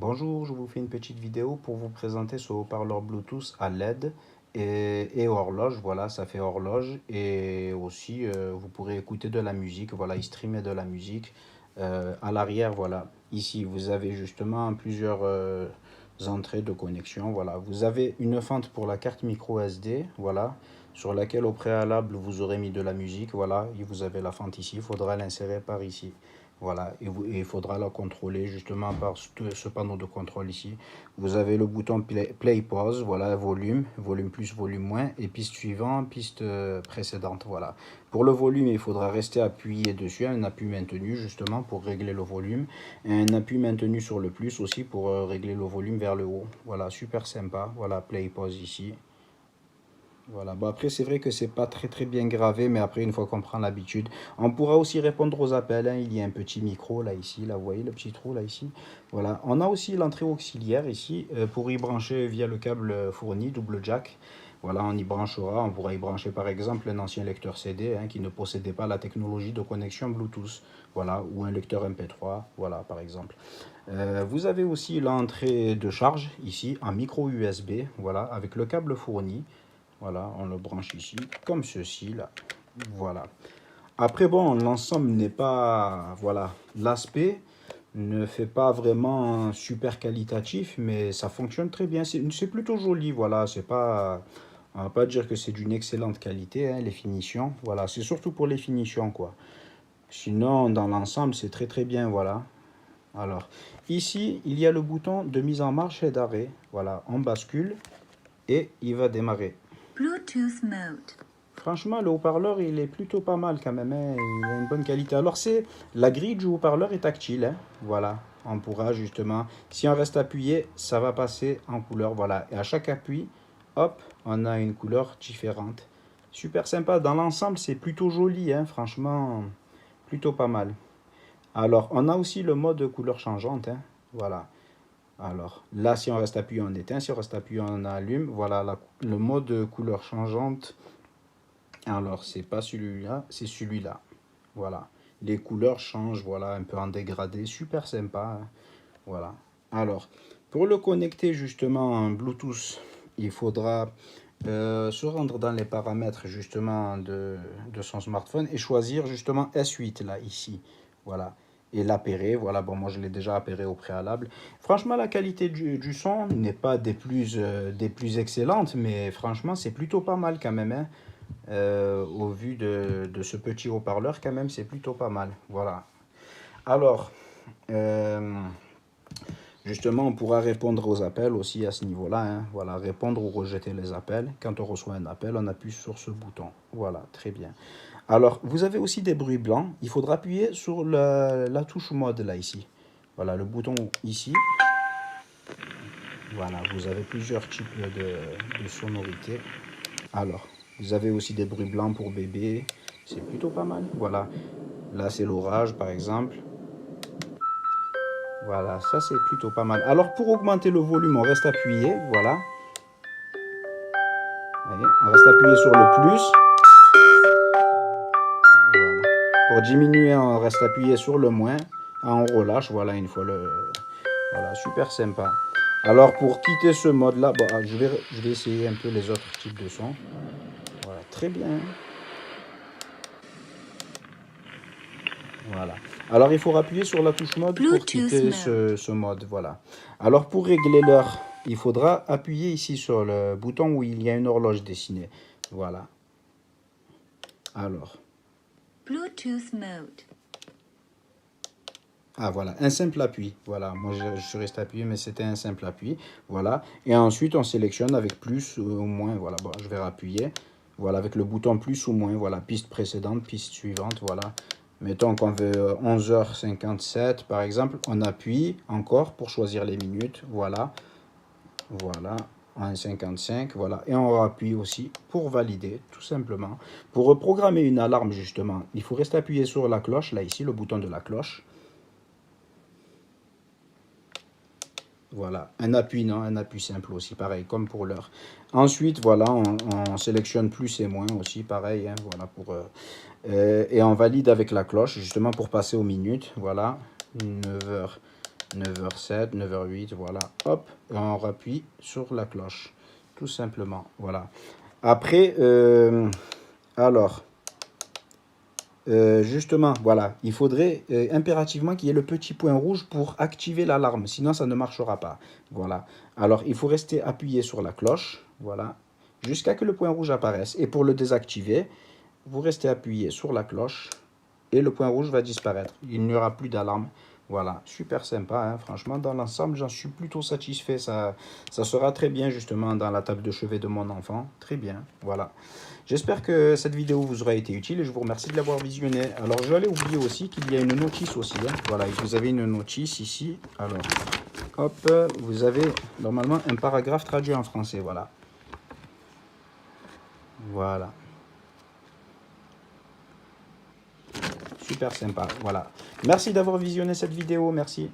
Bonjour, je vous fais une petite vidéo pour vous présenter ce haut-parleur Bluetooth à LED et horloge. Voilà, ça fait horloge et aussi vous pourrez écouter de la musique. Voilà, il streamer de la musique. À l'arrière, voilà, ici vous avez justement plusieurs entrées de connexion. Voilà, vous avez une fente pour la carte micro SD. Voilà, sur laquelle au préalable vous aurez mis de la musique. Voilà, et vous avez la fente ici. Il faudra l'insérer par ici. Voilà, et il faudra la contrôler justement par ce panneau de contrôle ici. Vous avez le bouton play pause, voilà, volume, volume plus, volume moins, et piste suivante, piste précédente, voilà. Pour le volume, il faudra rester appuyé dessus, un appui maintenu justement pour régler le volume, et un appui maintenu sur le plus aussi pour régler le volume vers le haut. Voilà, super sympa, voilà, play pause ici. Voilà, bon après c'est vrai que c'est pas très bien gravé, mais après une fois qu'on prend l'habitude, on pourra aussi répondre aux appels, hein. Il y a un petit micro là ici, là vous voyez le petit trou là ici. Voilà, on a aussi l'entrée auxiliaire ici pour y brancher via le câble fourni, double jack. Voilà, on y branchera, on pourra y brancher par exemple un ancien lecteur CD hein, qui ne possédait pas la technologie de connexion Bluetooth. Voilà, ou un lecteur MP3, voilà par exemple. Vous avez aussi l'entrée de charge ici en micro USB, voilà, avec le câble fourni. Voilà, on le branche ici, comme ceci, là. Voilà. Après, bon, l'ensemble n'est pas... Voilà, l'aspect ne fait pas vraiment super qualitatif, mais ça fonctionne très bien. C'est plutôt joli, voilà. C'est pas... On va pas dire que c'est d'une excellente qualité, hein, les finitions. Voilà, c'est surtout pour les finitions, quoi. Sinon, dans l'ensemble, c'est très bien, voilà. Alors, ici, il y a le bouton de mise en marche et d'arrêt. Voilà, on bascule et il va démarrer. Bluetooth mode. Franchement, le haut-parleur, il est plutôt pas mal quand même, hein. Il a une bonne qualité. Alors, la grille du haut-parleur est tactile, hein. Voilà, on pourra justement, si on reste appuyé, ça va passer en couleur. Voilà, et à chaque appui, hop, on a une couleur différente. Super sympa. Dans l'ensemble, c'est plutôt joli, hein. Franchement, plutôt pas mal. Alors, on a aussi le mode couleur changeante, hein. Voilà. Alors, là, si on reste appuyé, on éteint. Si on reste appuyé, on allume. Voilà le mode couleur changeante. Alors, c'est pas celui-là, c'est celui-là. Voilà. Les couleurs changent, voilà, un peu en dégradé. Super sympa, hein. Voilà. Alors, pour le connecter justement en Bluetooth, il faudra se rendre dans les paramètres justement de son smartphone et choisir justement S8 là, ici. Voilà. Et l'appairer. Voilà, bon, moi je l'ai déjà appairé au préalable. Franchement, la qualité du son n'est pas des plus excellentes, mais franchement, c'est plutôt pas mal quand même, hein. Au vu de ce petit haut-parleur, quand même, c'est plutôt pas mal. Voilà. Alors, euh, justement, on pourra répondre aux appels aussi à ce niveau-là, hein. Voilà, répondre ou rejeter les appels. Quand on reçoit un appel, on appuie sur ce bouton. Voilà, très bien. Alors, vous avez aussi des bruits blancs. Il faudra appuyer sur la touche mode, là, ici. Voilà, le bouton ici. Voilà, vous avez plusieurs types de sonorités. Alors, vous avez aussi des bruits blancs pour bébé. C'est plutôt pas mal. Voilà. Là, c'est l'orage, par exemple. Voilà, ça, c'est plutôt pas mal. Alors, pour augmenter le volume, on reste appuyé. Voilà. Voyez, on reste appuyé sur le plus. Voilà. Pour diminuer, on reste appuyé sur le moins. On relâche. Voilà, une fois le... Voilà, super sympa. Alors, pour quitter ce mode-là, bon, je vais essayer un peu les autres types de sons. Voilà, très bien. Voilà. Alors, il faut appuyer sur la touche mode pour quitter ce mode. Voilà. Alors, pour régler l'heure, il faudra appuyer ici sur le bouton où il y a une horloge dessinée. Voilà. Alors. Bluetooth mode. Ah, voilà. Un simple appui. Voilà. Moi, je suis resté appuyé, mais c'était un simple appui. Voilà. Et ensuite, on sélectionne avec plus ou moins. Voilà. Bon, je vais appuyer. Voilà. Avec le bouton plus ou moins. Voilà. Piste précédente, piste suivante. Voilà. Mettons qu'on veut 11h57 par exemple, on appuie encore pour choisir les minutes, voilà, voilà, 1h55, voilà, et on appuie aussi pour valider, tout simplement. Pour programmer une alarme justement, il faut rester appuyé sur la cloche, là ici, le bouton de la cloche. Voilà, un appui, non, un appui simple aussi, pareil, comme pour l'heure. Ensuite, voilà, on sélectionne plus et moins aussi, pareil, hein, voilà, pour... et on valide avec la cloche, justement, pour passer aux minutes, voilà, 9h, 9h07, 9h08, voilà. Hop, et on rappuie sur la cloche. Tout simplement, voilà. Après, alors, justement, voilà, il faudrait impérativement qu'il y ait le petit point rouge pour activer l'alarme, sinon ça ne marchera pas. Voilà. Alors, il faut rester appuyé sur la cloche, voilà, jusqu'à que le point rouge apparaisse. Et pour le désactiver, vous restez appuyé sur la cloche et le point rouge va disparaître. Il n'y aura plus d'alarme. Voilà, super sympa, hein. Franchement, dans l'ensemble, j'en suis plutôt satisfait. Ça sera très bien, justement, dans la table de chevet de mon enfant. Très bien, voilà. J'espère que cette vidéo vous aura été utile et je vous remercie de l'avoir visionnée. Alors, je vais oublier aussi qu'il y a une notice aussi, hein. Voilà, vous avez une notice ici. Alors, hop, vous avez normalement un paragraphe traduit en français, voilà. Voilà. Super sympa, voilà. Merci d'avoir visionné cette vidéo, merci.